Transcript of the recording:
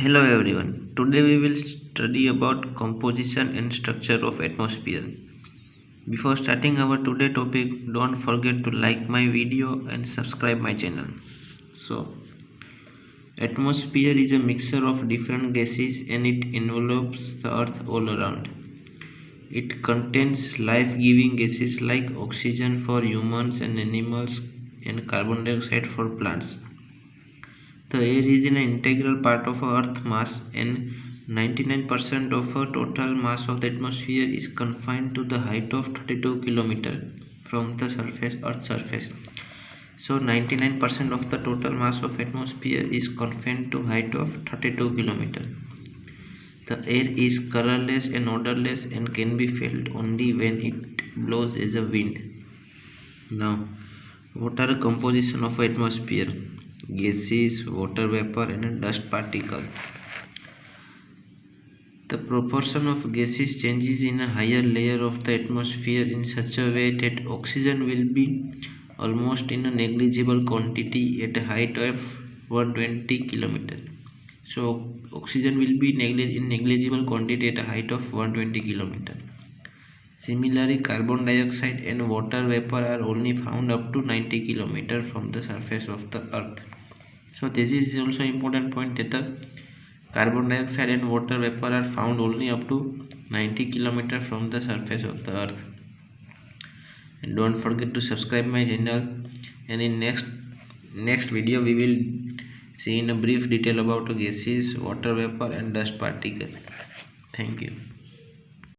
Hello everyone. Today we will study about composition and structure of atmosphere. Before starting our today topic, don't forget to like my video and subscribe my channel. So, atmosphere is a mixture of different gases and it envelopes the earth all around. It contains life-giving gases like oxygen for humans and animals and carbon dioxide for plants. The air is an integral part of Earth's mass, and 99% of the total mass of the atmosphere is confined to the height of 32 km from the Earth's surface. So 99% of the total mass of atmosphere is confined to height of 32 km. The air is colorless and odorless and can be felt only when it blows as a wind. Now, what are the composition of atmosphere? Gases, water vapor and dust particle. The proportion of gases changes in a higher layer of the atmosphere in such a way that oxygen will be almost in a negligible quantity at a height of 120 km. So oxygen will be in negligible quantity at a height of 120 km. Similarly, carbon dioxide and water vapor are only found up to 90 km from the surface of the earth. So this is also important point that the carbon dioxide and water vapor are found only up to 90 km from the surface of the earth. And don't forget to subscribe my channel, and in next video we will see in a brief detail about gases, water vapor and dust particle. Thank you.